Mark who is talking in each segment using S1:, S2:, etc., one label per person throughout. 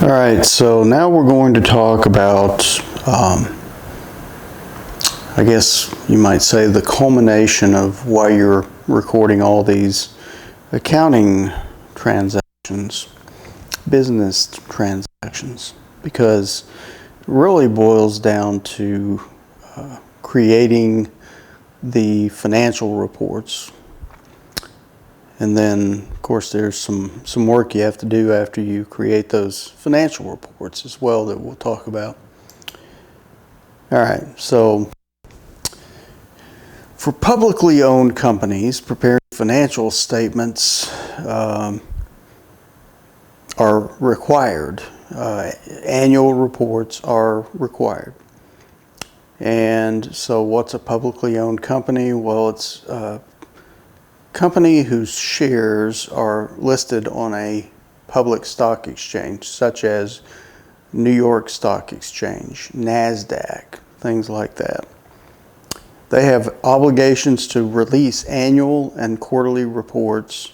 S1: All right, so now we're going to talk about, I guess you might say, the culmination of why you're recording all these accounting transactions, business transactions, because it really boils down to creating the financial reports. And then, of course, there's some work you have to do after you create those financial reports as well that we'll talk about. All right, so for publicly owned companies, preparing financial statements are required. Annual reports are required. And so what's a publicly owned company? Well, it's company whose shares are listed on a public stock exchange, such as New York Stock Exchange, NASDAQ, things like that. They have obligations to release annual and quarterly reports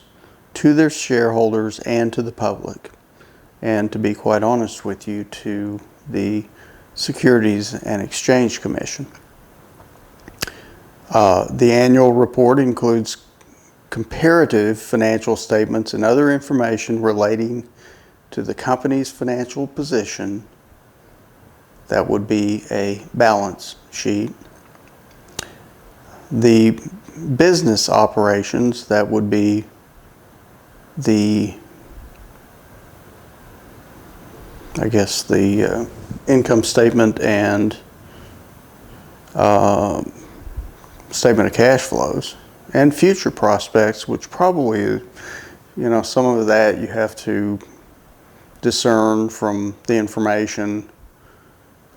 S1: to their shareholders and to the public, and to be quite honest with you, to the Securities and Exchange Commission. The annual report includes comparative financial statements and other information relating to the company's financial position. That would be a balance sheet. The business operations, that would be the, I guess, the income statement and statement of cash flows. And future prospects, which probably, some of that you have to discern from the information,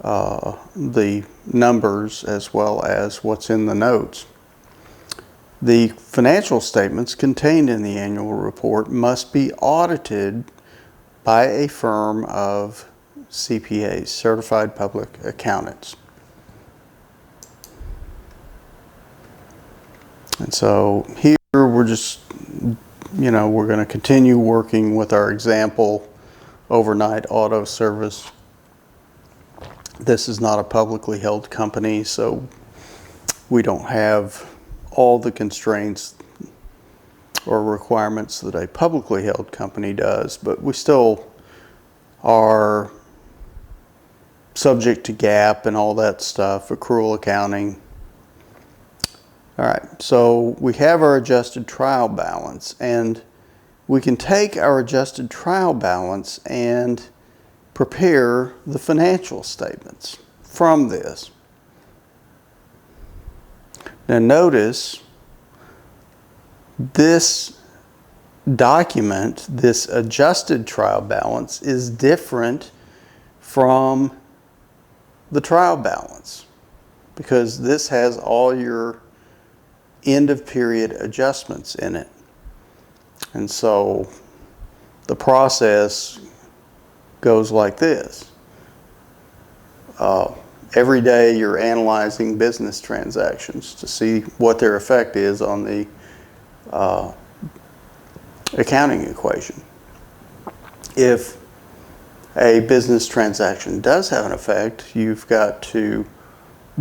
S1: the numbers, as well as what's in the notes. The financial statements contained in the annual report must be audited by a firm of CPAs, Certified Public Accountants. And so here we're just, we're going to continue working with our example, Overnight Auto Service. This is not a publicly held company, so we don't have all the constraints or requirements that a publicly held company does, but we still are subject to GAAP and all that stuff, accrual accounting. All right, so we have our adjusted trial balance, and we can take our adjusted trial balance and prepare the financial statements from this. Now notice this document, this adjusted trial balance, is different from the trial balance because this has all your end of period adjustments in it. And so the process goes like this. Every day you're analyzing business transactions to see what their effect is on the accounting equation. If a business transaction does have an effect, you've got to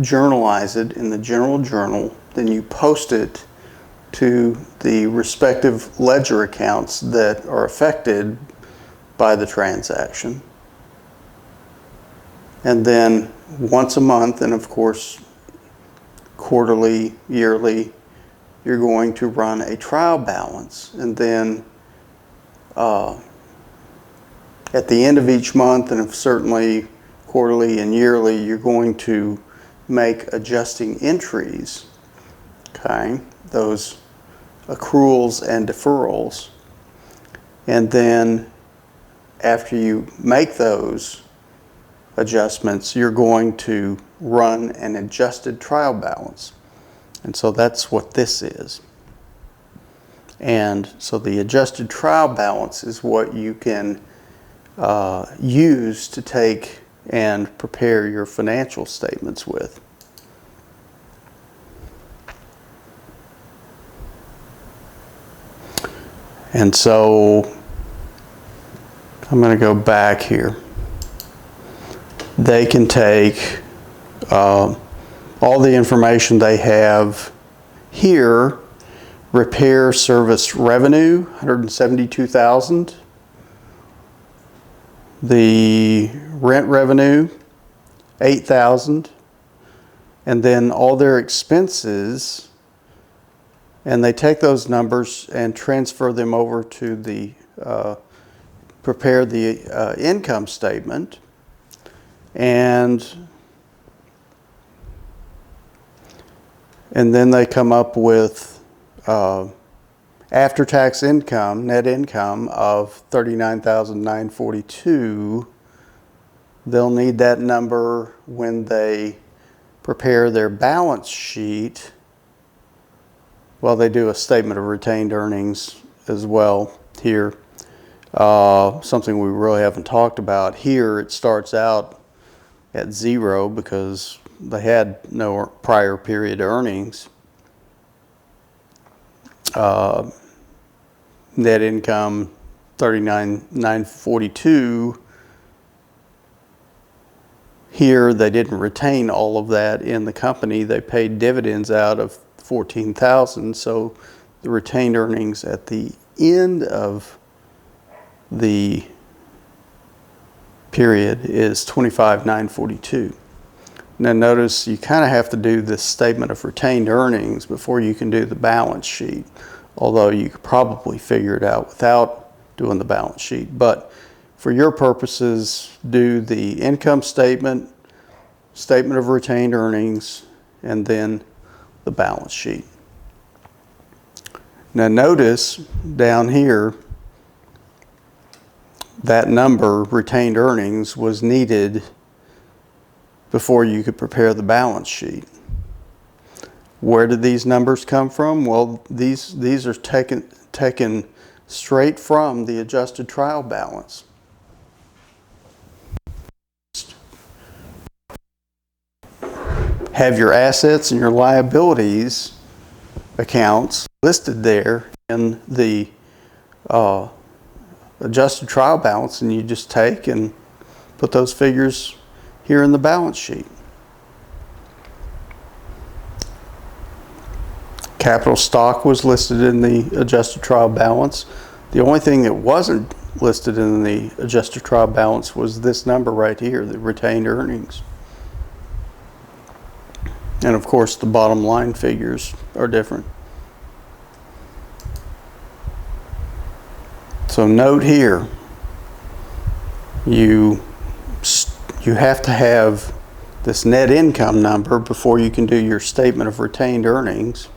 S1: journalize it in the general journal, then you post it to the respective ledger accounts that are affected by the transaction. And then once a month, and of course quarterly, yearly, you're going to run a trial balance. And then at the end of each month, and certainly quarterly and yearly, you're going to make adjusting entries, okay, those accruals and deferrals. And then after you make those adjustments, you're going to run an adjusted trial balance. And so that's what this is. And so the adjusted trial balance is what you can use to take and prepare your financial statements with. And so I'm going to go back here. They can take all the information they have here. Repair service revenue, $172,000. The rent revenue, $8,000. And then all their expenses, and they take those numbers and transfer them over to the prepare the income statement, and then they come up with after-tax income, net income of $39,942. They'll need that number when they prepare their balance sheet. Well, they do a statement of retained earnings as well here. Something we really haven't talked about here. It starts out at 0 because they had no prior period earnings. Net income $39,942. Here they didn't retain all of that in the company. They paid dividends out of $14,000. So the retained earnings at the end of the period is $25,942. Now notice you kind of have to do this statement of retained earnings before you can do the balance sheet, although you could probably figure it out without doing the balance sheet. But for your purposes, do the income statement, statement of retained earnings, and then the balance sheet. Now notice down here, that number, retained earnings, was needed before you could prepare the balance sheet. Where did these numbers come from? Well, these are taken straight from the adjusted trial balance. Have your assets and your liabilities accounts listed there in the adjusted trial balance, and you just take and put those figures here in the balance sheet. Capital stock was listed in the adjusted trial balance. The only thing that wasn't listed in the adjusted trial balance was this number right here, the retained earnings. And of course, the bottom line figures are different. So note here, you have to have this net income number before you can do your statement of retained earnings.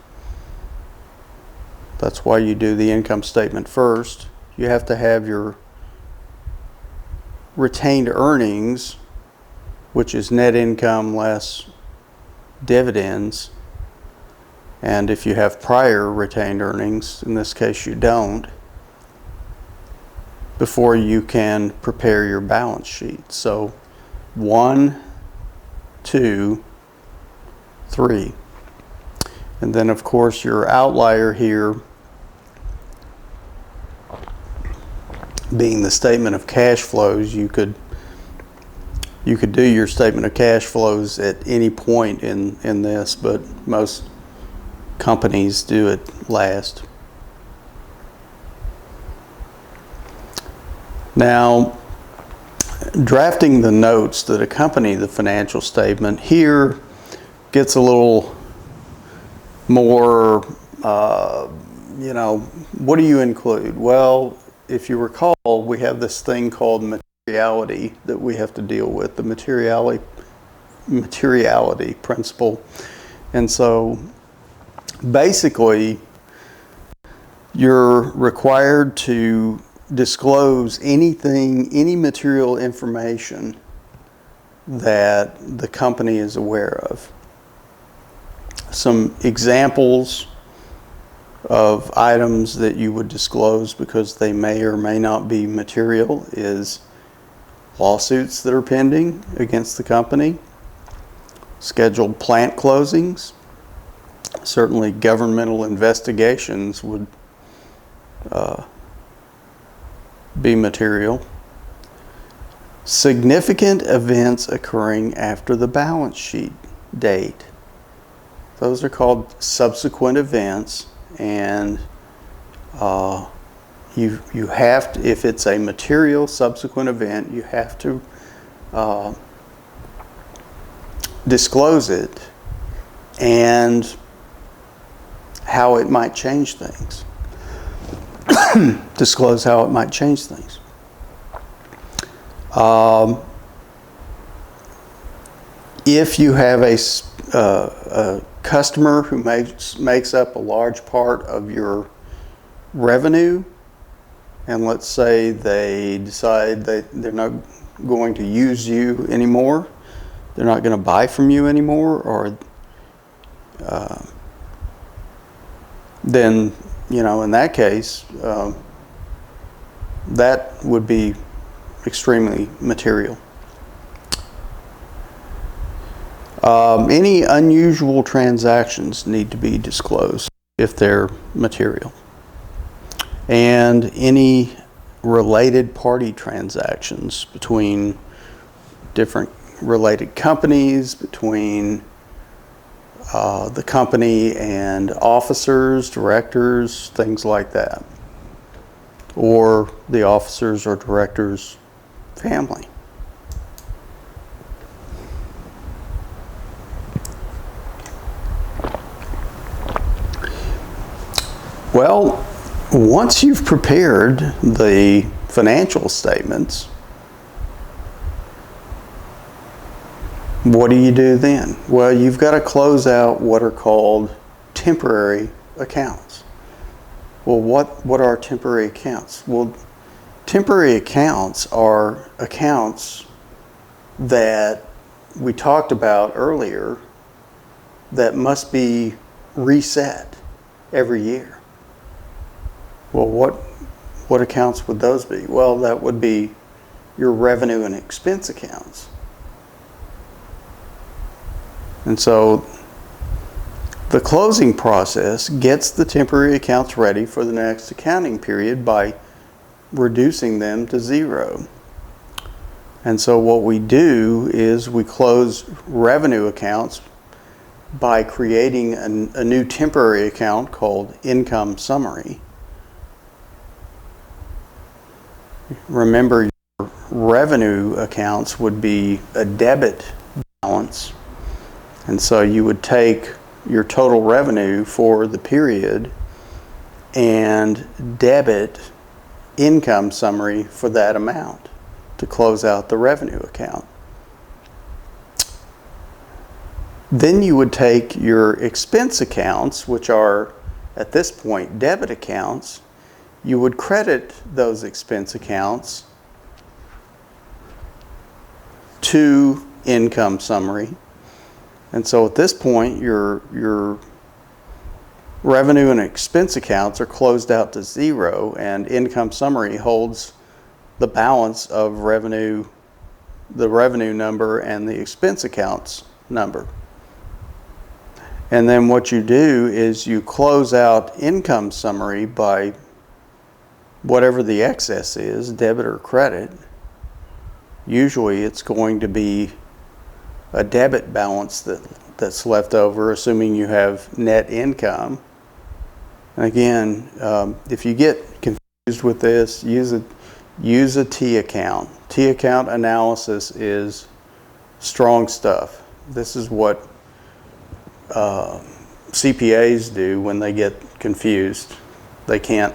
S1: That's why you do the income statement first. You have to have your retained earnings, which is net income less dividends. And if you have prior retained earnings, in this case you don't, before you can prepare your balance sheet. So 1, 2, 3. And then of course your outlier here being the statement of cash flows. You could do your statement of cash flows at any point in this, but most companies do it last. Now, drafting the notes that accompany the financial statement here gets a little more, what do you include? Well, if you recall, we have this thing called materiality that we have to deal with, the materiality principle. And so basically, you're required to disclose any material information that the company is aware of. Some examples of items that you would disclose because they may or may not be material is lawsuits that are pending against the company, scheduled plant closings, certainly governmental investigations would be material. Significant events occurring after the balance sheet date. Those are called subsequent events, and you have to, if it's a material subsequent event, you have to disclose it and how it might change things. Disclose how it might change things. If you have a customer who makes up a large part of your revenue, and let's say they decide that they're not going to use you anymore, they're not going to buy from you anymore, or then, you know, in that case, that would be extremely material. Any unusual transactions need to be disclosed if they're material. And any related party transactions between different related companies, between the company and officers, directors, things like that, or the officers or directors' family. Well, once you've prepared the financial statements, what do you do then? Well, you've got to close out what are called temporary accounts. Well, what are temporary accounts? Well, temporary accounts are accounts that we talked about earlier that must be reset every year. Well, what accounts would those be? Well, that would be your revenue and expense accounts. And so the closing process gets the temporary accounts ready for the next accounting period by reducing them to zero. And so what we do is we close revenue accounts by creating a new temporary account called income summary. Remember, your revenue accounts would be a debit balance, and so you would take your total revenue for the period and debit income summary for that amount to close out the revenue account. Then you would take your expense accounts, which are at this point debit accounts. You would credit those expense accounts to income summary. And so at this point, your revenue and expense accounts are closed out to zero, and income summary holds the balance of revenue, the revenue number and the expense accounts number. And then what you do is you close out income summary by whatever the excess is, debit or credit. Usually it's going to be a debit balance that's left over, assuming you have net income. And again, if you get confused with this, use a T account. T account analysis is strong stuff. This is what CPAs do when they get confused. They can't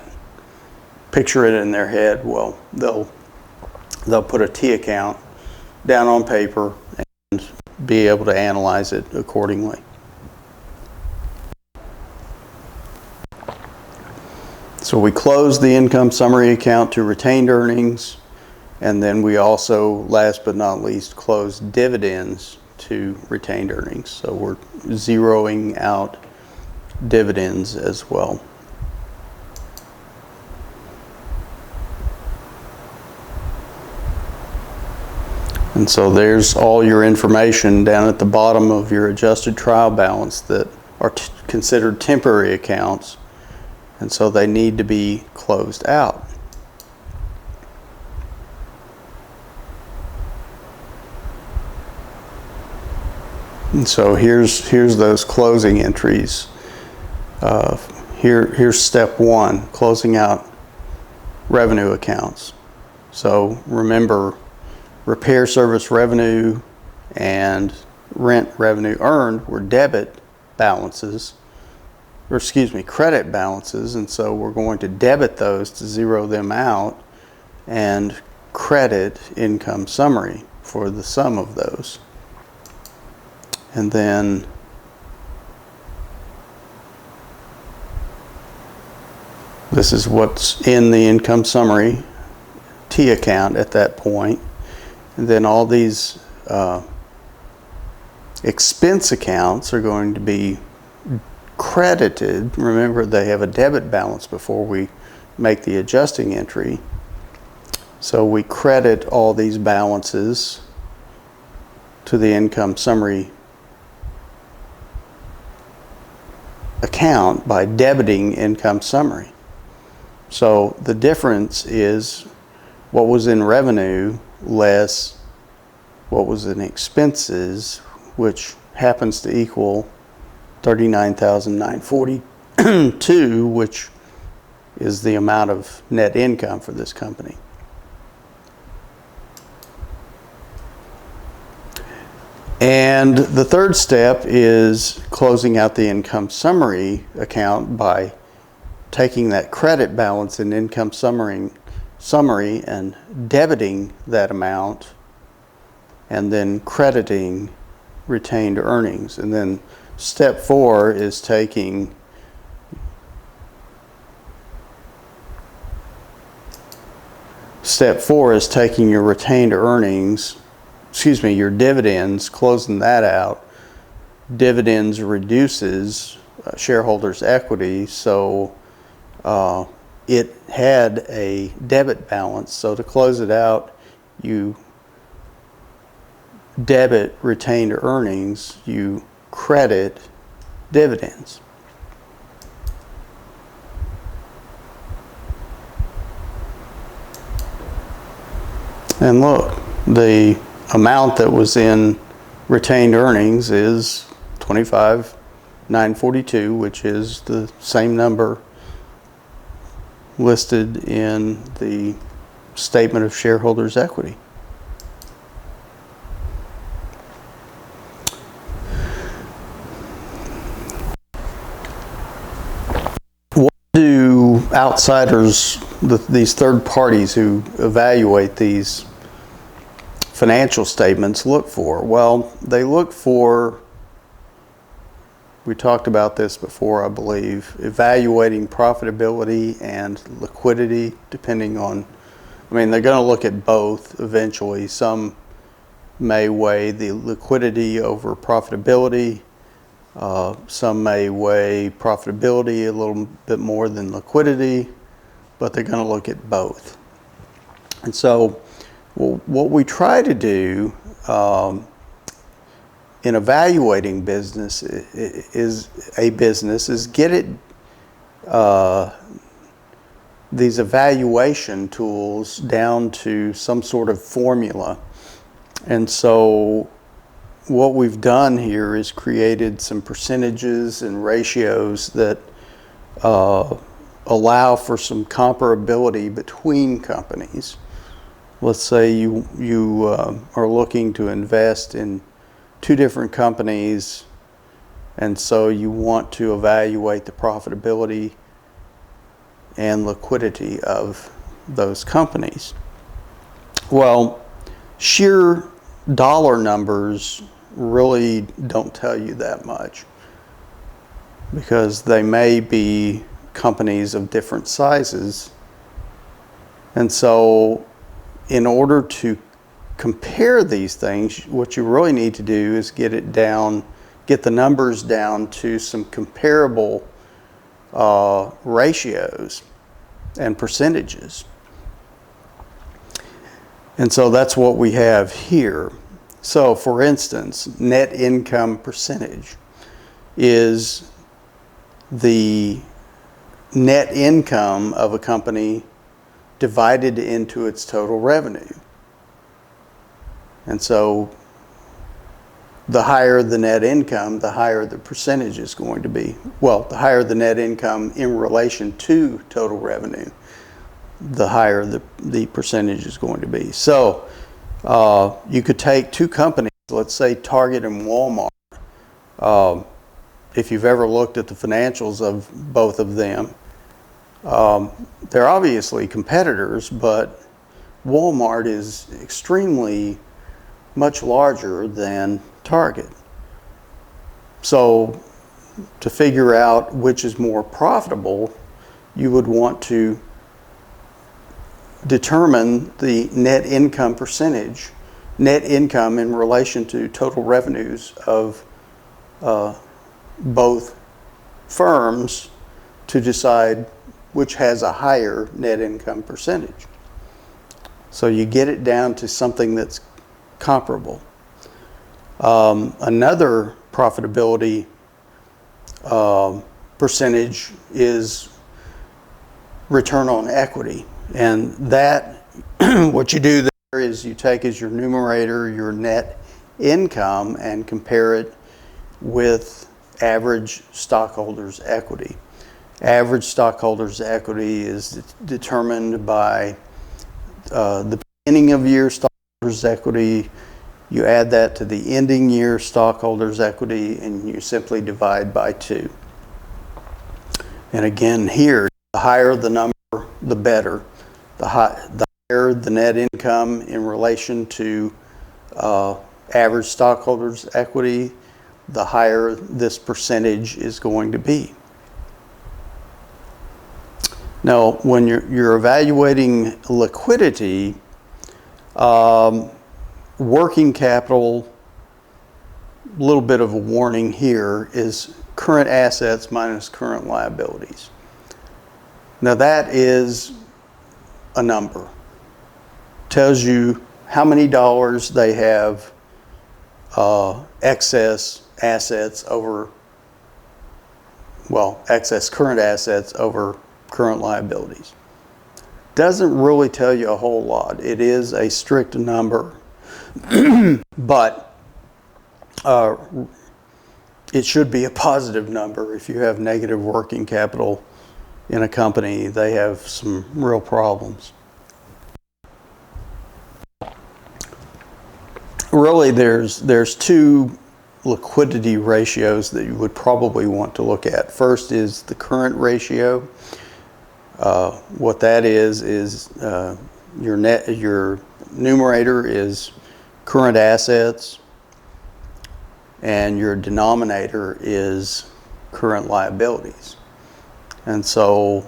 S1: picture it in their head. Well, they'll put a T account down on paper and be able to analyze it accordingly. So we close the income summary account to retained earnings, and then we also, last but not least, close dividends to retained earnings. So we're zeroing out dividends as well. And so there's all your information down at the bottom of your adjusted trial balance that are considered temporary accounts, and so they need to be closed out. And so here's those closing entries. Here's step one, closing out revenue accounts. So remember, repair service revenue and rent revenue earned were debit balances, or excuse me, credit balances, and so we're going to debit those to zero them out and credit income summary for the sum of those. And then this is what's in the income summary T account at that point. And then all these expense accounts are going to be credited. Remember, they have a debit balance before we make the adjusting entry. So we credit all these balances to the income summary account by debiting income summary. So the difference is what was in revenue less what was in expenses, which happens to equal $39,942, which is the amount of net income for this company. And the third step is closing out the income summary account by taking that credit balance in income summary and debiting that amount and then crediting retained earnings. And then step four is taking your retained earnings, your dividends, closing that out. Dividends reduces shareholders' equity, so it had a debit balance. So to close it out, you debit retained earnings, you credit dividends. And look, the amount that was in retained earnings is $25,942, which is the same number listed in the statement of shareholders' equity. What do outsiders, these third parties who evaluate these financial statements, look for? Well, they look for, we talked about this before, I believe, evaluating profitability and liquidity, depending on, they're going to look at both eventually. Some may weigh the liquidity over profitability. Some may weigh profitability a little bit more than liquidity, but they're going to look at both. And so what we try to do in evaluating business is get it these evaluation tools down to some sort of formula. And so what we've done here is created some percentages and ratios that allow for some comparability between companies. Let's say you are looking to invest in two different companies, and so you want to evaluate the profitability and liquidity of those companies. Well, sheer dollar numbers really don't tell you that much, because they may be companies of different sizes. And so in order to compare these things, what you really need to do is get the numbers down to some comparable ratios and percentages. And so that's what we have here. So for instance, net income percentage is the net income of a company divided into its total revenue. And so the higher the net income, the higher the percentage is going to be. Well, the higher the net income in relation to total revenue, the higher the percentage is going to be. So you could take two companies, let's say Target and Walmart. If you've ever looked at the financials of both of them, they're obviously competitors, but Walmart is extremely much larger than Target. So to figure out which is more profitable, you would want to determine the net income percentage, net income in relation to total revenues of both firms, to decide which has a higher net income percentage. So you get it down to something that's comparable. Another profitability percentage is return on equity. And that, what you do there is you take as your numerator your net income and compare it with average stockholders' equity. Average stockholders' equity is determined by the beginning of year stockholders' equity. You add that to the ending year stockholders' equity, and you simply divide by 2. And again, here, the higher the number, the better. The higher the net income in relation to average stockholders' equity, the higher this percentage is going to be. Now, when you're evaluating liquidity, working capital, a little bit of a warning here, is current assets minus current liabilities. Now that is a number. Tells you how many dollars they have excess assets over, well, excess current assets over current liabilities. Doesn't really tell you a whole lot. It is a strict number, but it should be a positive number. If you have negative working capital in a company, they have some real problems. Really, there's two liquidity ratios that you would probably want to look at. First is the current ratio. What that is your numerator is current assets, and your denominator is current liabilities. And so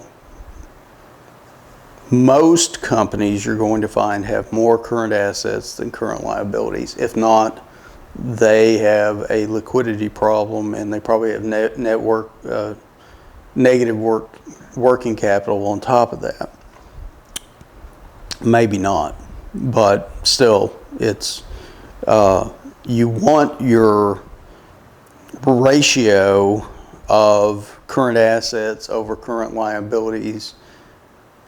S1: most companies you're going to find have more current assets than current liabilities. If not, they have a liquidity problem, and they probably have negative working capital on top of that. Maybe not, but still, it's you want your ratio of current assets over current liabilities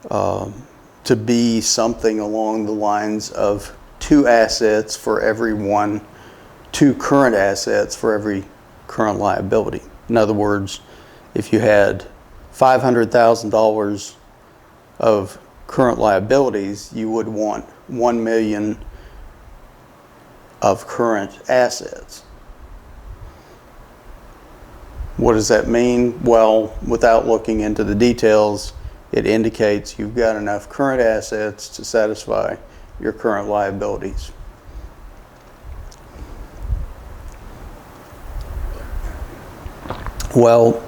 S1: to be something along the lines of 2 assets for every 2 current assets for every current liability. In other words, if you had $500,000 of current liabilities, you would want $1 million of current assets. What does that mean? Well, without looking into the details, it indicates you've got enough current assets to satisfy your current liabilities. Well,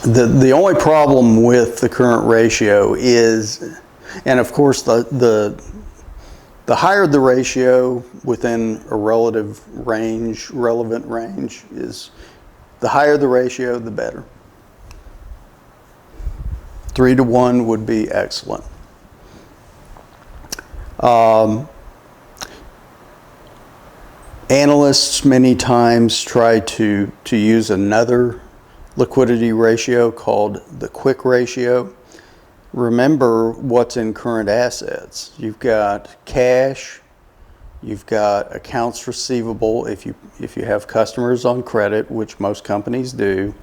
S1: the only problem with the current ratio is, and of course the higher the ratio within a relevant range is, the higher the ratio, the better. 3 to 1 would be excellent. Analysts many times try to use another liquidity ratio called the quick ratio. Remember what's in current assets. You've got cash, You've got accounts receivable if you have customers on credit, which most companies do.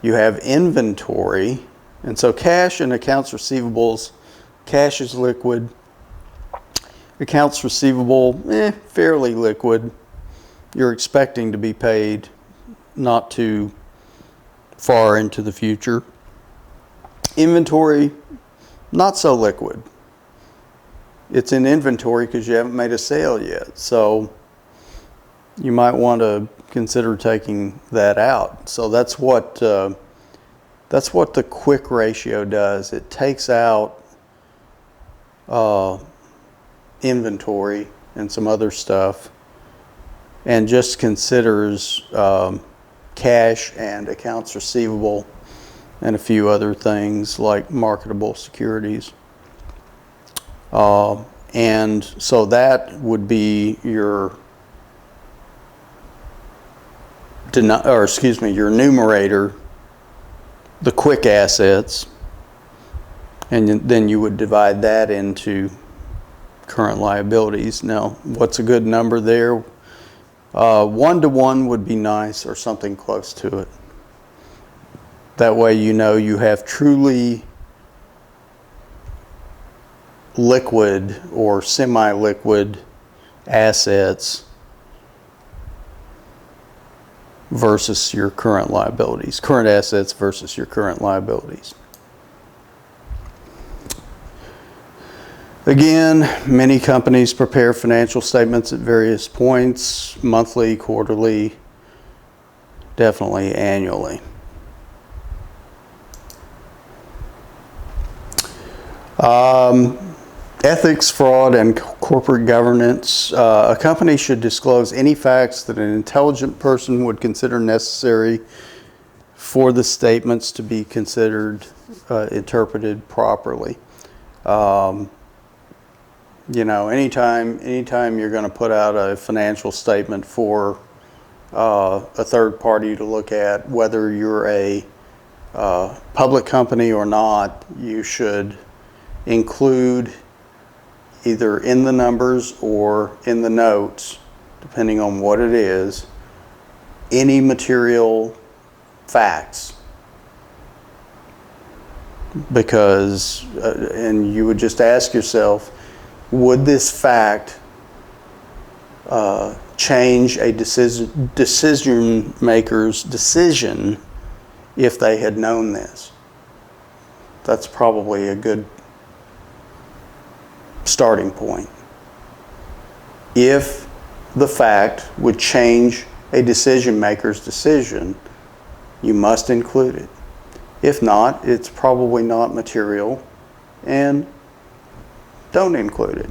S1: You have inventory, and so cash and accounts receivables. Cash is liquid. Accounts receivable, fairly liquid. You're expecting to be paid not too far into the future. Inventory, not so liquid. It's in inventory because you haven't made a sale yet. So you might want to consider taking that out. So that's what the quick ratio does. It takes out inventory and some other stuff and just considers cash and accounts receivable and a few other things like marketable securities. And so that would be your your numerator, the quick assets, and then you would divide that into current liabilities. Now, what's a good number there? 1-to-1 would be nice, or something close to it. That way you know you have truly liquid or semi-liquid assets versus your current liabilities. Current assets versus your current liabilities. Again, many companies prepare financial statements at various points, monthly, quarterly, definitely annually. Ethics, fraud, and corporate governance. A company should disclose any facts that an intelligent person would consider necessary for the statements to be considered interpreted properly. You know, anytime you're going to put out a financial statement for a third party to look at, whether you're a public company or not, you should include either in the numbers or in the notes, depending on what it is, any material facts. Because, and you would just ask yourself, would this fact change a decision maker's decision if they had known this? That's probably a good starting point. If the fact would change a decision maker's decision, you must include it. If not, it's probably not material, and don't include it.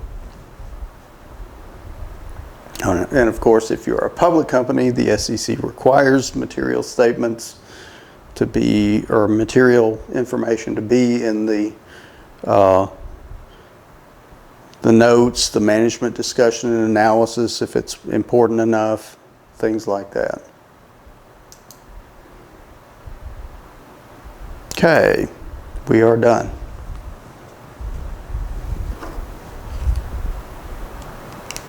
S1: And of course, if you're a public company, the SEC requires material statements to be, or material information to be in the notes, the management discussion and analysis, if it's important enough, things like that. Okay, we are done.